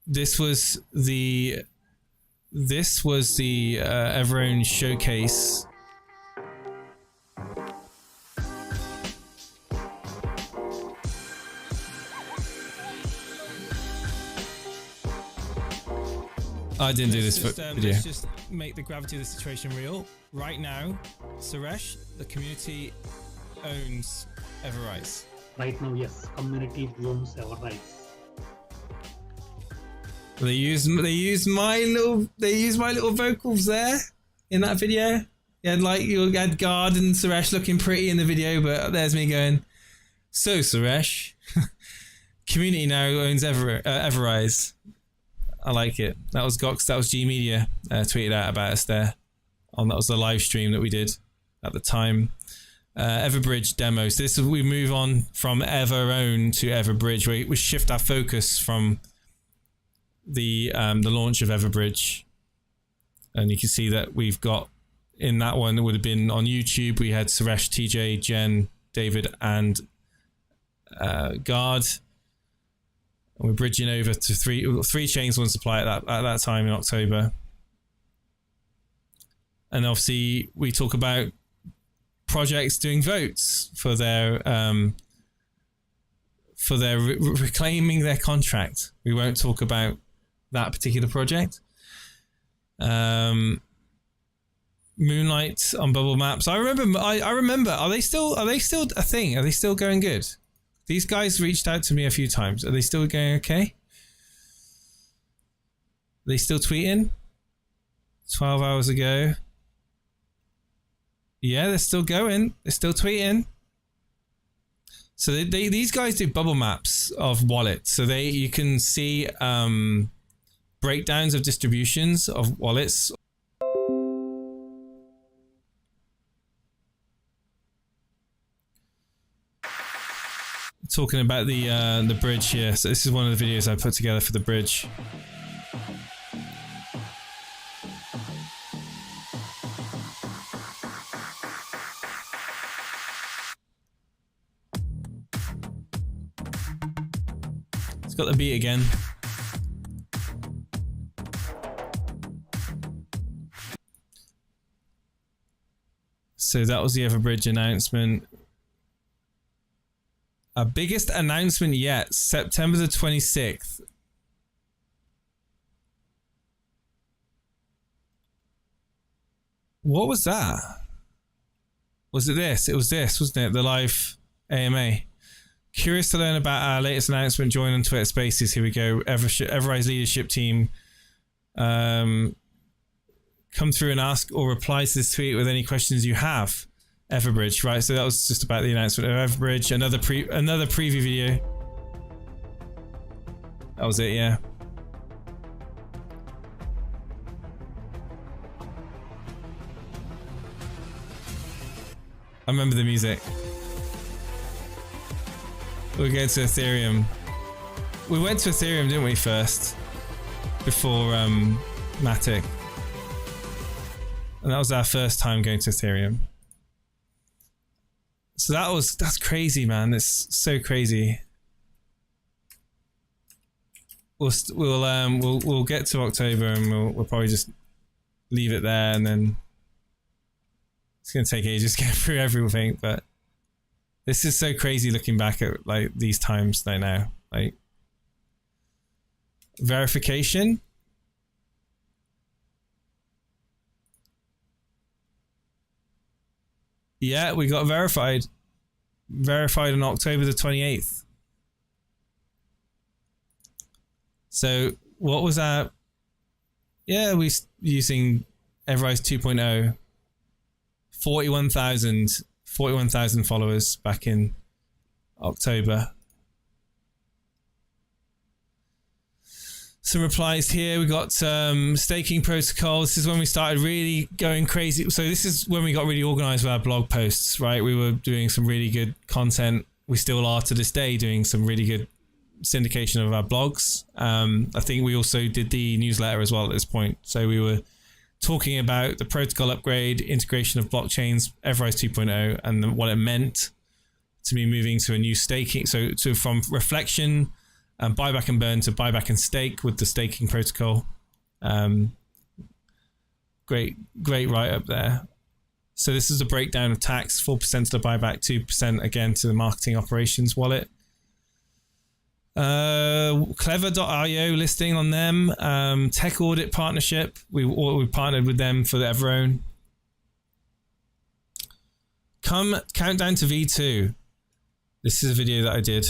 S1: this was the EverOwn showcase.
S5: I didn't do this video.
S1: Let's just make the gravity of the situation real. Right now, Suresh, the community owns EverRise.
S8: Right now, yes, community owns EverRise.
S5: They used my little vocals there in that video. You had Guard and Suresh looking pretty in the video, but there's me going, so Suresh, community now owns EverRise. I like it. That was Gox, that was G Media tweeted out about us there. That was the live stream that we did at the time. EverBridge demo. So this is, we move on from EverOwn to EverBridge. We shift our focus from the launch of EverBridge, and you can see that we've got in that one, it would have been on YouTube. We had Suresh, TJ, Jen, David, and Guard. And we're bridging over to three chains on supply at that time in October. And obviously, we talk about projects doing votes for their reclaiming their contract. We won't talk about that particular project. Moonlight on bubble maps. I remember. Are they still a thing? Are they still going good? These guys reached out to me a few times. Are they still going okay? Are they still tweeting? 12 hours ago. Yeah, they're still going. They're still tweeting. So these guys do bubble maps of wallets. So you can see breakdowns of distributions of wallets. Talking about the bridge here. So this is one of the videos I put together for the bridge. It's got the beat again. So that was the EverBridge announcement. Our biggest announcement yet, September the 26th. What was that? Was it this? It was this, wasn't it? The live AMA. Curious to learn about our latest announcement, join on Twitter Spaces. Here we go. EverRise leadership team. Come through and ask or reply to this tweet with any questions you have. EverBridge, right? So that was just about the announcement of EverBridge. Another preview video. That was it, yeah. I remember the music. We'll go to Ethereum. We went to Ethereum, didn't we, first? Before Matic. And that was our first time going to Ethereum. So that's crazy, man. It's so crazy. We'll get to October and we'll probably just leave it there, and then it's gonna take ages to get through everything. But this is so crazy looking back at like these times right now. Like verification. Yeah, we got verified. Verified on October the 28th. So what was our... Yeah, we using EverRise 2.0. 41,000 followers back in October. Some replies here. We got staking protocol. This is when we started really going crazy. So this is when we got really organized with our blog posts, right? We were doing some really good content. We still are to this day doing some really good syndication of our blogs. I think we also did the newsletter as well at this point. So we were talking about the protocol upgrade, integration of blockchains, EverRise 2.0, and what it meant to be moving to a new staking. So from reflection, buyback and burn to buyback and stake with the staking protocol. Great write up there. So this is a breakdown of tax: 4% to the buyback, 2% again to the marketing operations wallet.
S1: Clever.io listing on them. Tech audit partnership. We partnered with them for the EverOwn. Countdown to V2. This is a video that I did.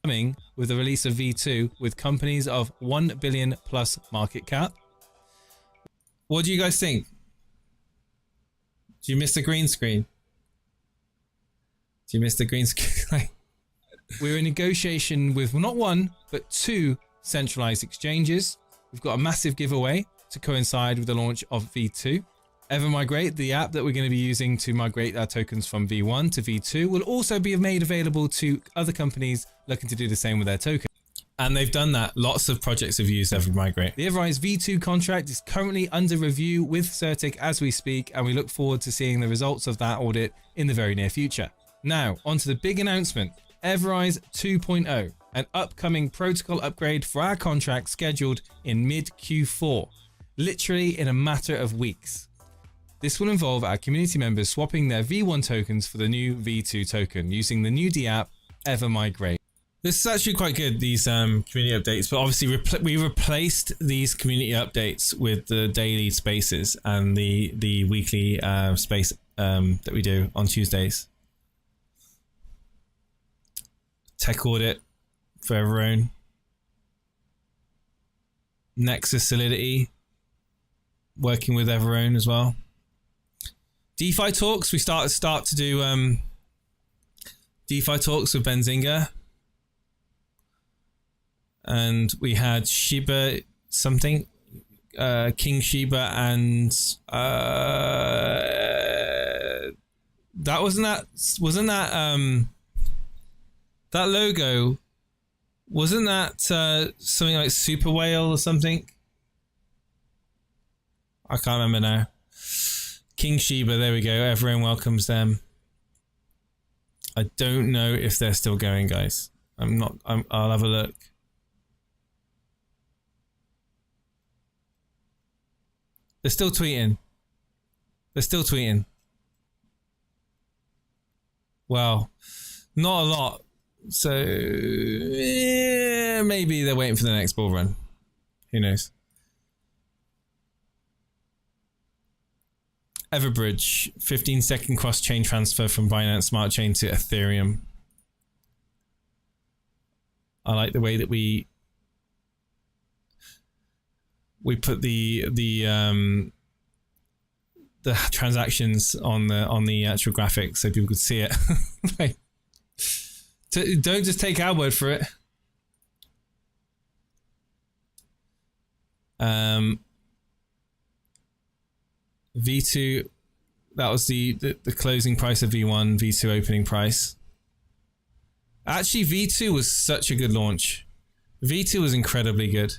S1: Coming with the release of V2 with companies of 1 billion plus market cap. What do you guys think? Do you miss the green screen? Do you miss the green screen? We're in negotiation with not one, but 2 centralized exchanges. We've got a massive giveaway to coincide with the launch of V2. EverMigrate, the app that we're going to be using to migrate our tokens from V1 to V2, will also be made available to other companies looking to do the same with their token. And they've done that. Lots of projects have used EverMigrate. The EverRise V2 contract is currently under review with Certic as we speak, and we look forward to seeing the results of that audit in the very near future. Now, onto the big announcement. EverRise 2.0, an upcoming protocol upgrade for our contract scheduled in mid Q4, literally in a matter of weeks. This will involve our community members swapping their V1 tokens for the new V2 token using the new D app EverMigrate. This is actually quite good, these community updates, but obviously we replaced these community updates with the daily spaces and the weekly space that we do on Tuesdays. Tech audit for EverOwn. Nexus Solidity, working with EverOwn as well. DeFi talks, we start to do DeFi talks with Benzinga. And we had Shiba something, King Shiba, and that wasn't that that logo, wasn't that something like Super Whale or something? I can't remember now. King Shiba, there we go. Everyone welcomes them. I don't know if they're still going, guys. I'll have a look. They're still tweeting. They're still tweeting. Wow. Not a lot. So, maybe they're waiting for the next bull run. Who knows? Everbridge, 15-second cross-chain transfer from Binance Smart Chain to Ethereum. I like the way that we put the transactions on the actual graphics so people could see it. Like, don't just take our word for it. V2, that was the closing price of V1, V2 opening price. Actually, V2 was such a good launch. V2 was incredibly good.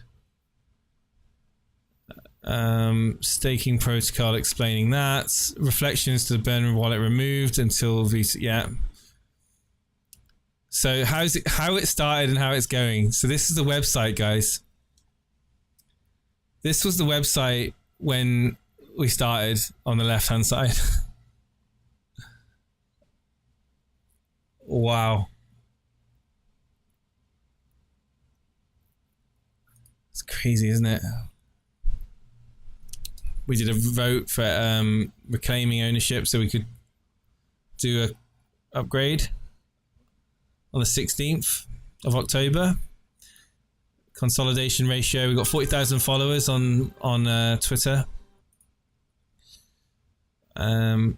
S1: Staking protocol explaining that. Reflections to the burner wallet removed until V2, yeah. So how it started and how it's going. So this is the website, guys. This was the website when we started on the left hand side. Wow. It's crazy, isn't it? We did a vote for reclaiming ownership so we could do a upgrade on the 16th of October. Consolidation ratio, we got 40,000 followers on Twitter. And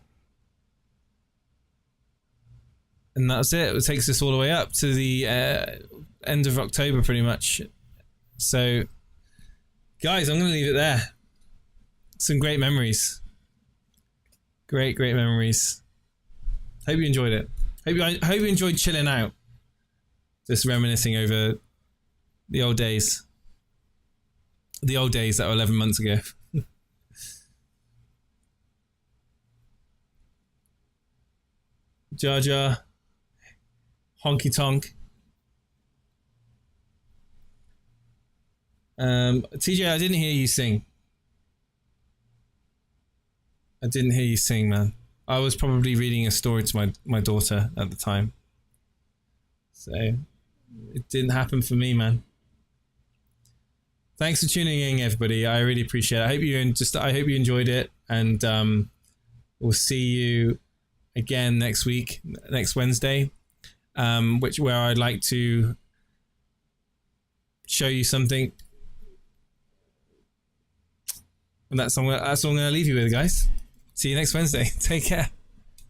S1: that's it. It takes us all the way up to the end of October pretty much. So guys, I'm going to leave it there. Some great memories. Great memories. Hope you enjoyed it. Hope you enjoyed chilling out. Just reminiscing over the old days. The old days that were 11 months ago. Jar Jar. Honky Tonk. TJ, I didn't hear you sing. I didn't hear you sing, man. I was probably reading a story to my daughter at the time. So, It didn't happen for me, man. Thanks for tuning in, everybody. I really appreciate it. I hope you enjoyed it, and we'll see you again next week, next Wednesday, where I'd like to show you something. And that's all I'm going to leave you with, guys. See you next Wednesday. Take care.